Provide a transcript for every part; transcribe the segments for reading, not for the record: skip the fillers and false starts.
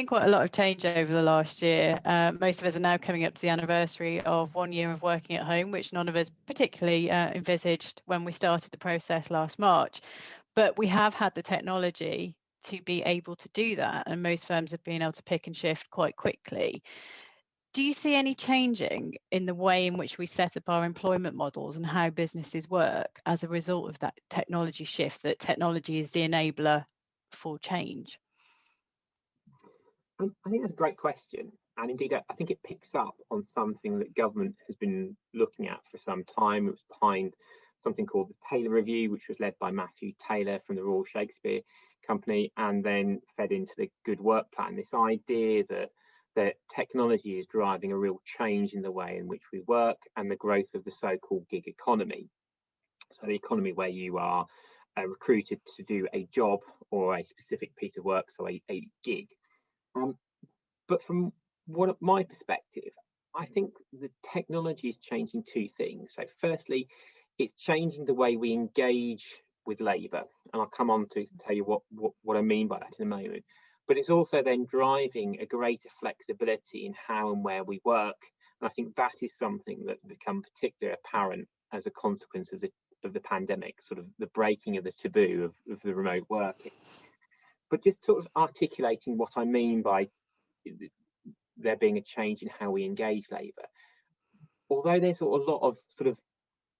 seen quite a lot of change over the last year. Most of us are now coming up to the anniversary of 1 year of working at home, which none of us particularly envisaged when we started the process last March. But we have had the technology to be able to do that, and most firms have been able to pick and shift quite quickly. Do you see any changing in the way in which we set up our employment models and how businesses work as a result of that technology shift, that technology is the enabler for change? I think that's a great question. And indeed, I think it picks up on something that government has been looking at for some time. It was behind something called the Taylor Review, which was led by Matthew Taylor from the Royal Shakespeare Company, and then fed into the Good Work Plan. This idea that technology is driving a real change in the way in which we work and the growth of the so-called gig economy. So the economy where you are recruited to do a job or a specific piece of work, so a gig. But from my perspective, I think the technology is changing two things. So firstly, it's changing the way we engage with labour, and I'll come on to tell you what I mean by that in a moment. But it's also then driving a greater flexibility in how and where we work, and I think that is something that's become particularly apparent as a consequence of the pandemic, sort of the breaking of the taboo of the remote working. But just sort of articulating what I mean by there being a change in how we engage labour. Although there's a lot of sort of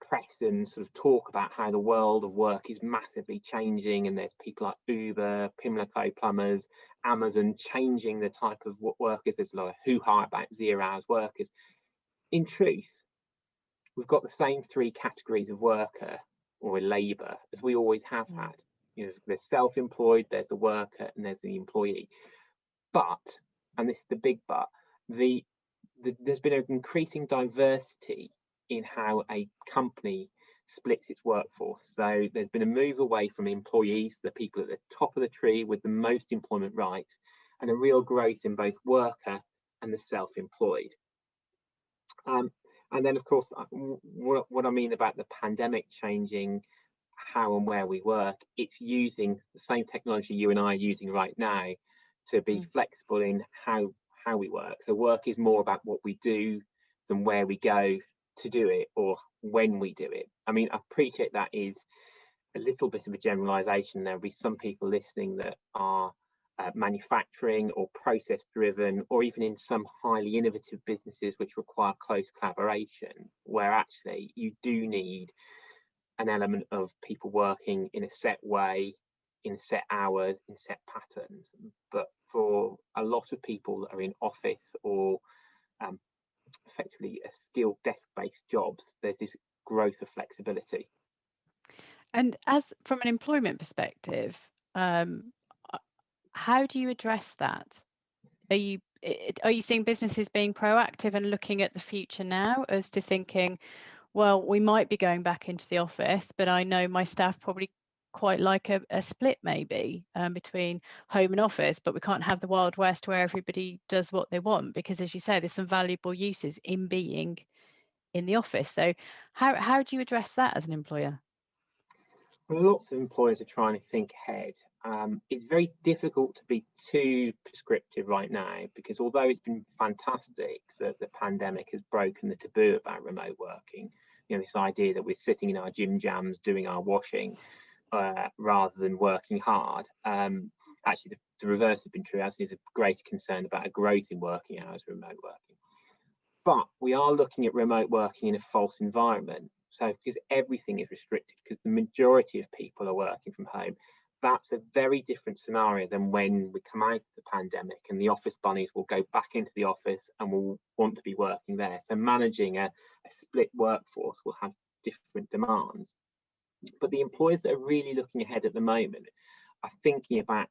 press and sort of talk about how the world of work is massively changing, and there's people like Uber, Pimlico plumbers, Amazon changing the type of workers, there's a lot of hoo-ha about 0 hours workers. In truth, we've got the same three categories of worker or labour as we always have had. You know, there's self-employed, there's the worker, and there's the employee. But, and this is the big but, there's been an increasing diversity in how a company splits its workforce. So there's been a move away from employees, the people at the top of the tree with the most employment rights, and a real growth in both worker and the self-employed. And then, of course, what I mean about the pandemic changing how and where we work, it's using the same technology you and I are using right now to be flexible in how we work. So work is more about what we do than where we go to do it or when we do it. I mean, I appreciate that is a little bit of a generalization. There'll be some people listening that are manufacturing or process driven, or even in some highly innovative businesses which require close collaboration, where actually you do need an element of people working in a set way, in set hours, in set patterns. But for a lot of people that are in office or effectively a skilled desk-based jobs, there's this growth of flexibility. And as from an employment perspective, how do you address that? Are you seeing businesses being proactive and looking at the future now as to thinking, well, we might be going back into the office, but I know my staff probably quite like a split maybe between home and office, but we can't have the Wild West where everybody does what they want, because as you say, there's some valuable uses in being in the office. So how do you address that as an employer? Well, lots of employers are trying to think ahead. It's very difficult to be too prescriptive right now, because although it's been fantastic that the pandemic has broken the taboo about remote working, you know, this idea that we're sitting in our gym jams doing our washing rather than working hard. Actually, the reverse has been true, as is a greater concern about a growth in working hours remote working. But we are looking at remote working in a false environment. So because everything is restricted, because the majority of people are working from home, that's a very different scenario than when we come out of the pandemic and the office bunnies will go back into the office and will want to be working there. So managing a split workforce will have different demands. But the employers that are really looking ahead at the moment are thinking about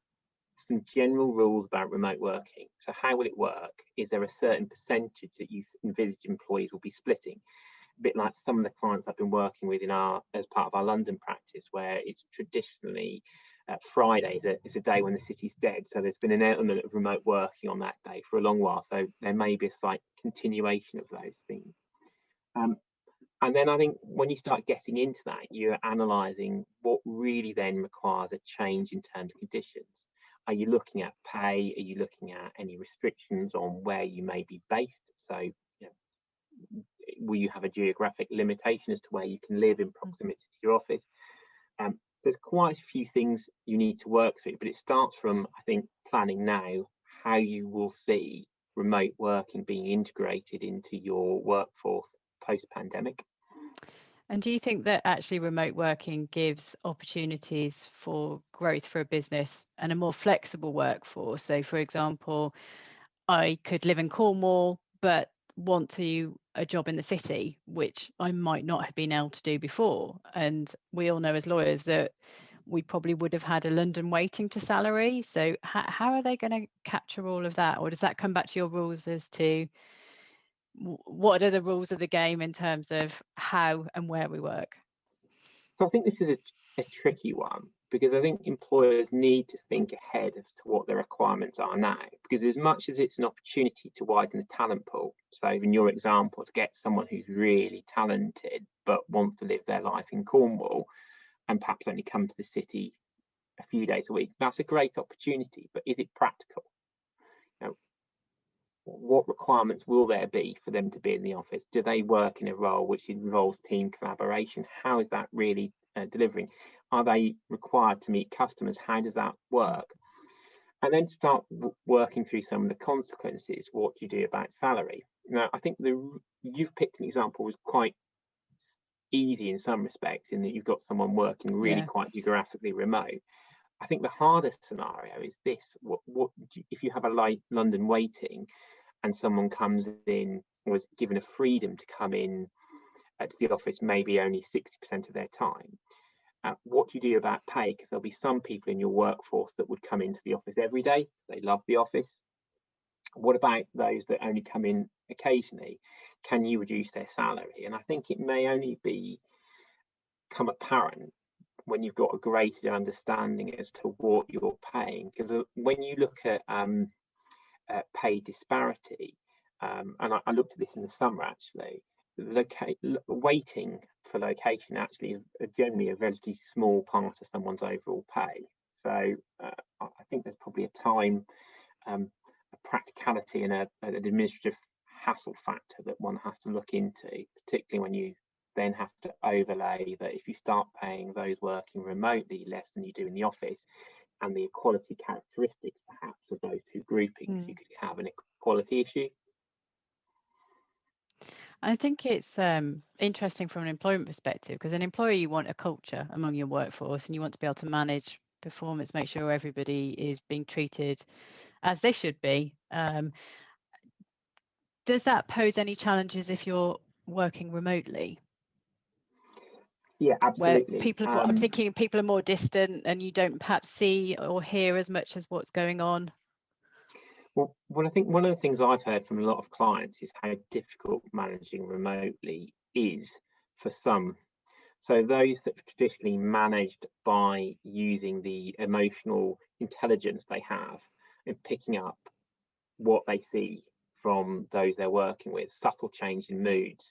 some general rules about remote working. So how will it work? Is there a certain percentage that you envisage employees will be splitting? A bit like some of the clients I've been working with as part of our London practice, where it's traditionally Fridays is a day when the city's dead. So there's been an element of remote working on that day for a long while. So there may be a slight continuation of those things. And then I think when you start getting into that, you're analysing what really then requires a change in terms and conditions. Are you looking at pay? Are you looking at any restrictions on where you may be based? So, you know, will you have a geographic limitation as to where you can live in proximity to your office? There's quite a few things you need to work through, but it starts from, I think, planning now how you will see remote working being integrated into your workforce post-pandemic. And do you think that actually remote working gives opportunities for growth for a business and a more flexible workforce? So, for example, I could live in Cornwall, but want to a job in the city, which I might not have been able to do before. And we all know as lawyers that we probably would have had a London waiting to salary. So how are they going to capture all of that? Or does that come back to your rules as to what are the rules of the game in terms of how and where we work? So I think this is a tricky one, because I think employers need to think ahead as to what their requirements are now, because as much as it's an opportunity to widen the talent pool, so in your example, to get someone who's really talented but wants to live their life in Cornwall and perhaps only come to the city a few days a week, that's a great opportunity, but is it practical? Now, what requirements will there be for them to be in the office? Do they work in a role which involves team collaboration? How is that really delivering? Are they required to meet customers? How does that work? And then start working through some of the consequences. What do you do about salary? Now, I think you've picked an example was quite easy in some respects, in that you've got someone working really quite geographically remote. I think the hardest scenario is this: if you have a London waiting, and someone comes in, was given a freedom to come in to the office maybe only 60% of their time? What do you do about pay? Because there'll be some people in your workforce that would come into the office every day. They love the office. What about those that only come in occasionally? Can you reduce their salary? And I think it may only become apparent when you've got a greater understanding as to what you're paying. Because when you look at pay disparity, and I looked at this in the summer actually, waiting for location actually is generally a relatively small part of someone's overall pay. So I think there's probably a time, a practicality and an administrative hassle factor that one has to look into, particularly when you then have to overlay that if you start paying those working remotely less than you do in the office, and the equality characteristics perhaps of those two groupings, you could have an equality issue. I think it's interesting from an employment perspective, because an employer, you want a culture among your workforce and you want to be able to manage performance, make sure everybody is being treated as they should be. Does that pose any challenges if you're working remotely? Yeah, absolutely. Where people, I'm thinking people are more distant and you don't perhaps see or hear as much as what's going on. Well, I think one of the things I've heard from a lot of clients is how difficult managing remotely is for some. So those that have traditionally managed by using the emotional intelligence they have in picking up what they see from those they're working with, subtle change in moods,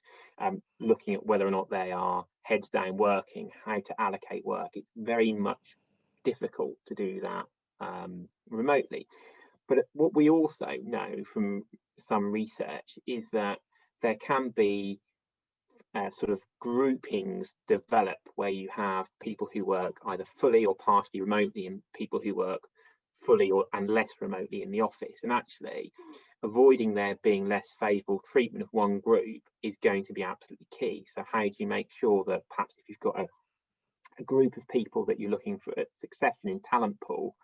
looking at whether or not they are heads down working, how to allocate work. It's very much difficult to do that remotely. But what we also know from some research is that there can be sort of groupings develop where you have people who work either fully or partially remotely and people who work fully and less remotely in the office. And actually avoiding there being less favourable treatment of one group is going to be absolutely key. So how do you make sure that perhaps if you've got a group of people that you're looking for succession in talent pool,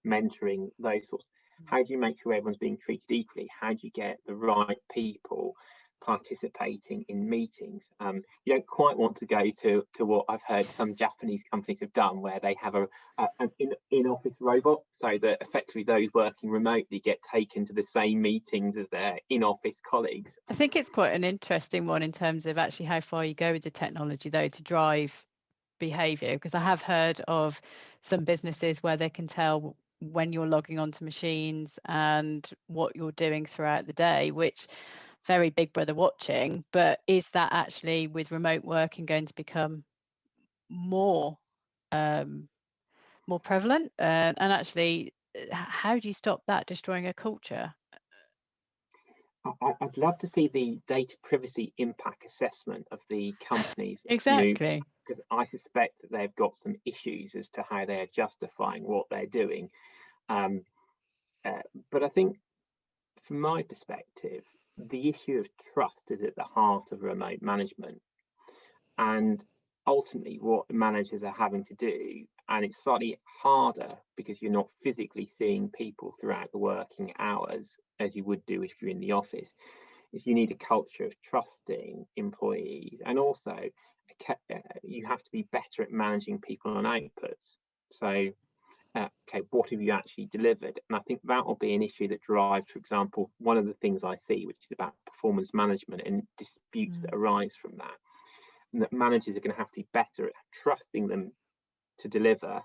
mentoring, those sorts, how do you make sure everyone's being treated equally? How do you get the right people participating in meetings? You don't quite want to go to what I've heard some Japanese companies have done, where they have an in-office robot, so that effectively those working remotely get taken to the same meetings as their in-office colleagues. I think it's quite an interesting one in terms of actually how far you go with the technology, though, to drive behavior, because I have heard of some businesses where they can tell when you're logging onto machines and what you're doing throughout the day, which very big brother watching. But is that actually with remote working going to become more prevalent? And actually how do you stop that destroying a culture? I'd love to see the data privacy impact assessment of the companies that have moved, Exactly. because I suspect that they've got some issues as to how they are justifying what they're doing. But I think, from my perspective, the issue of trust is at the heart of remote management. And ultimately, what managers are having to do, and it's slightly harder because you're not physically seeing people throughout the working hours as you would do if you're in the office, is you need a culture of trusting employees, and also you have to be better at managing people on outputs. So okay, what have you actually delivered? And I think that will be an issue that drives, for example, one of the things I see, which is about performance management and disputes that arise from that. And that managers are going to have to be better at trusting them to deliver,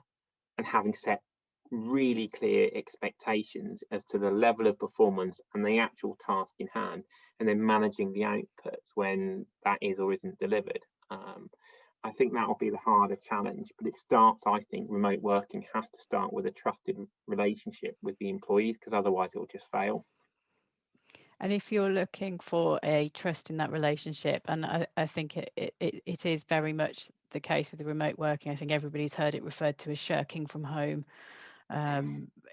and having set really clear expectations as to the level of performance and the actual task in hand, and then managing the outputs when that is or isn't delivered. I think that will be the harder challenge, but it starts, I think, remote working has to start with a trusted relationship with the employees, because otherwise it will just fail. And if you're looking for a trust in that relationship, and I think it is very much the case with the remote working. I think everybody's heard it referred to as shirking from home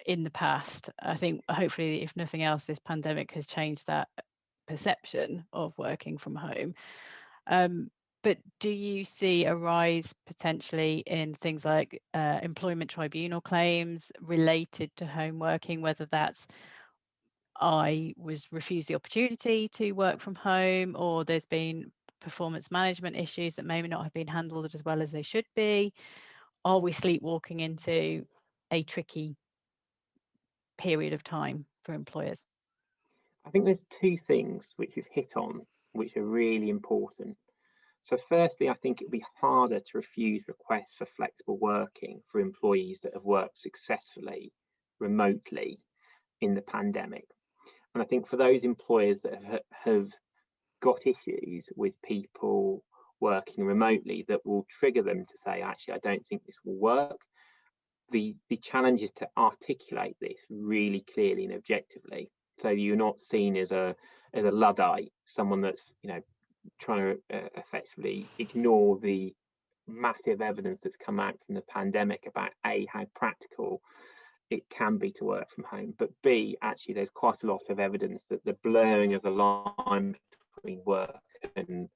in the past. I think hopefully, if nothing else, this pandemic has changed that perception of working from home. But do you see a rise potentially in things like employment tribunal claims related to home working, whether that's I was refused the opportunity to work from home, or there's been performance management issues that may not have been handled as well as they should be? Are we sleepwalking into a tricky period of time for employers? I think there's two things which you've hit on which are really important. So firstly, I think it'll be harder to refuse requests for flexible working for employees that have worked successfully remotely in the pandemic. And I think for those employers that have got issues with people working remotely that will trigger them to say, actually, I don't think this will work, the challenge is to articulate this really clearly and objectively, so you're not seen as a Luddite, someone that's trying to effectively ignore the massive evidence that's come out from the pandemic about A, how practical it can be to work from home, but B, actually there's quite a lot of evidence that the blurring of the line between work and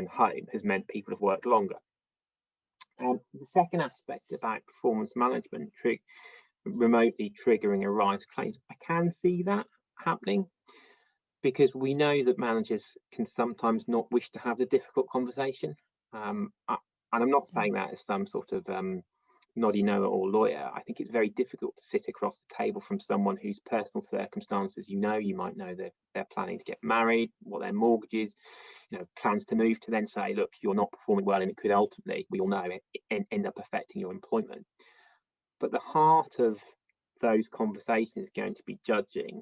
home has meant people have worked longer. The second aspect about performance management remotely triggering a rise of claims, I can see that happening, because we know that managers can sometimes not wish to have the difficult conversation. And I'm not saying that as some sort of noddy know-it-all lawyer. I think it's very difficult to sit across the table from someone whose personal circumstances you might know that they're planning to get married, what their mortgage is, plans to move, to then say, look, you're not performing well, and it could ultimately, we all know it, end up affecting your employment. But the heart of those conversations is going to be judging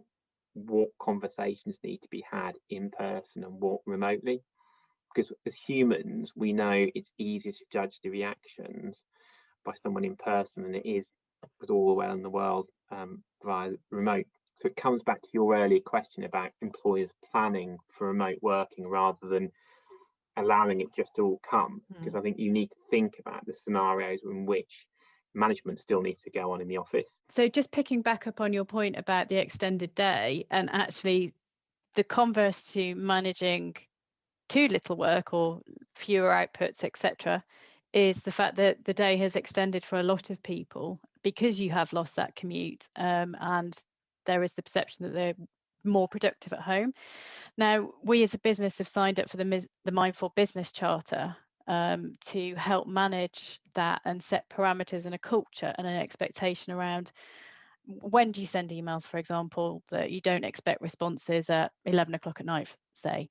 what conversations need to be had in person and what remotely, because as humans we know it's easier to judge the reactions by someone in person than it is with all the way in the world via remote. So it comes back to your earlier question about employers planning for remote working rather than allowing it just to all come, because I think you need to think about the scenarios in which management still needs to go on in the office. So just picking back up on your point about the extended day, and actually the converse to managing too little work or fewer outputs, etc., is the fact that the day has extended for a lot of people because you have lost that commute, and there is the perception that they're more productive at home. Now, we as a business have signed up for the Mindful Business Charter to help manage that and set parameters and a culture and an expectation around when do you send emails, for example, that you don't expect responses at 11 o'clock at night, say.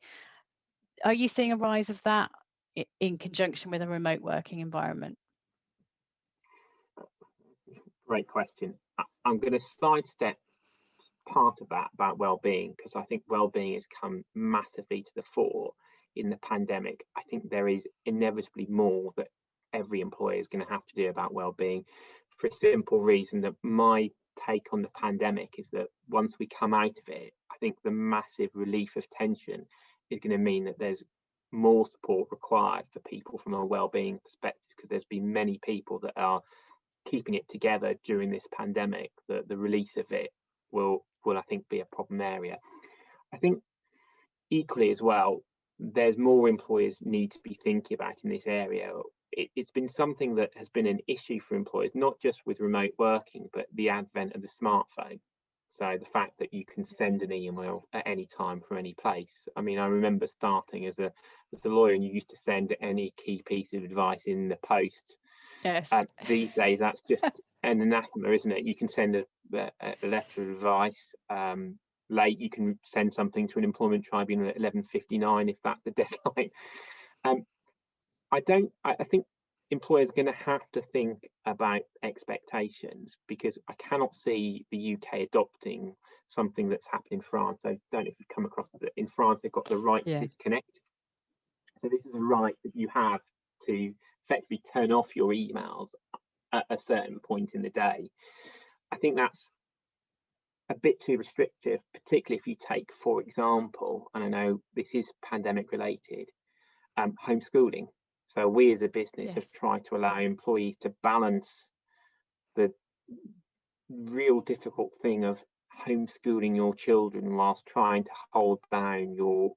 Are you seeing a rise of that in conjunction with a remote working environment? Great question. I'm going to sidestep part of that about well-being, because I think well-being has come massively to the fore in the pandemic. I think there is inevitably more that every employer is going to have to do about well-being, for a simple reason that my take on the pandemic is that once we come out of it, I think the massive relief of tension is going to mean that there's more support required for people from a well-being perspective, because there's been many people that are keeping it together during this pandemic. The release of it will I think be a problem area. I think equally as well, there's more employers need to be thinking about in this area. It's been something that has been an issue for employers, not just with remote working, but the advent of the smartphone. So the fact that you can send an email at any time from any place. I mean, I remember starting as a lawyer, and you used to send any key piece of advice in the post. Yes. These days, that's just an anathema, isn't it? You can send a letter of advice late. You can send something to an employment tribunal at 11:59 if that's the deadline. I think employers are going to have to think about expectations, because I cannot see the UK adopting something that's happened in France. I don't know if you've come across it. In France, they've got the right to disconnect. So this is a right that you have to effectively turn off your emails at a certain point in the day. I think that's a bit too restrictive, particularly if you take, for example, and I know this is pandemic related, homeschooling. So we as a business have tried to allow employees to balance the real difficult thing of homeschooling your children whilst trying to hold down your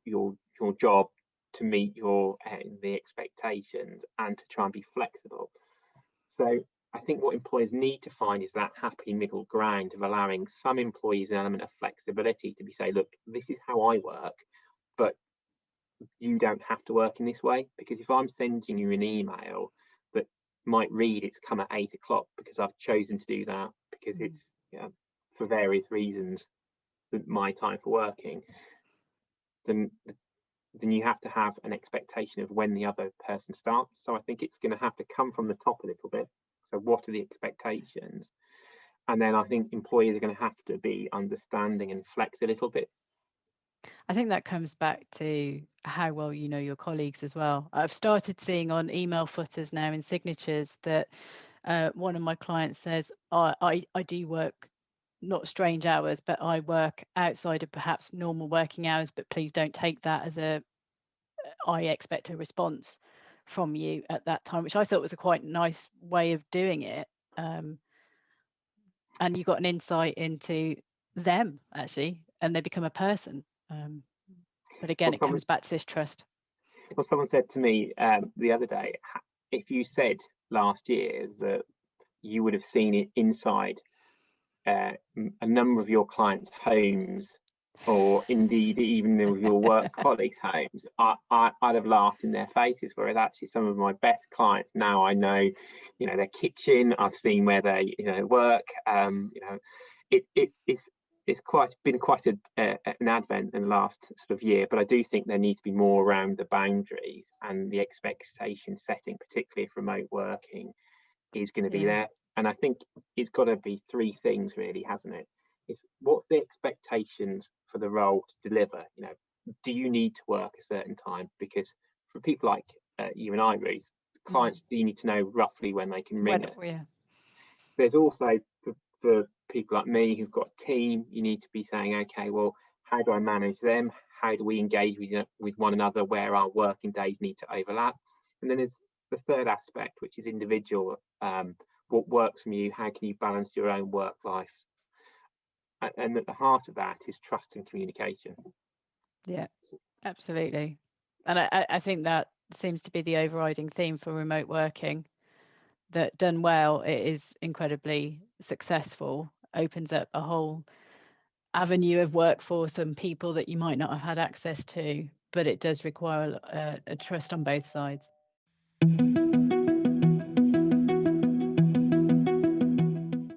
job to meet the expectations and to try and be flexible. So I think what employers need to find is that happy middle ground of allowing some employees an element of flexibility to say, look, this is how I work, but you don't have to work in this way. Because if I'm sending you an email that might read it's come at 8 o'clock because I've chosen to do that because it's for various reasons my time for working, then you have to have an expectation of when the other person starts. So I think it's going to have to come from the top a little bit. So what are the expectations? And then I think employees are going to have to be understanding and flex a little bit. I think that comes back to how well you know your colleagues as well. I've started seeing on email footers now in signatures that one of my clients says, I do work not strange hours, but I work outside of perhaps normal working hours, but please don't take that as I expect a response from you at that time, which I thought was a quite nice way of doing it. And you got an insight into them actually, and they become a person. But again, it comes back to this trust. Well, someone said to me the other day, if you said last year that you would have seen it inside a number of your clients' homes, or indeed even your work colleagues' homes, I'd have laughed in their faces. Whereas actually some of my best clients now, I know, their kitchen. I've seen where they, work. It's been quite an advent in the last sort of year. But I do think there needs to be more around the boundaries and the expectation setting, particularly if remote working is going to be there. And I think it's got to be three things really, hasn't it? It's what's the expectations for the role to deliver? Do you need to work a certain time? Because for people like you and I, Ruth, clients do need to know roughly when they can ring us. Yeah. There's also for people like me who've got a team, you need to be saying, okay, well, how do I manage them? How do we engage with one another where our working days need to overlap? And then there's the third aspect, which is individual. What works for you? How can you balance your own work life? And at the heart of that is trust and communication. Yeah, absolutely. And I think that seems to be the overriding theme for remote working, that done well, it is incredibly successful, opens up a whole avenue of workforce and people that you might not have had access to, but it does require a trust on both sides.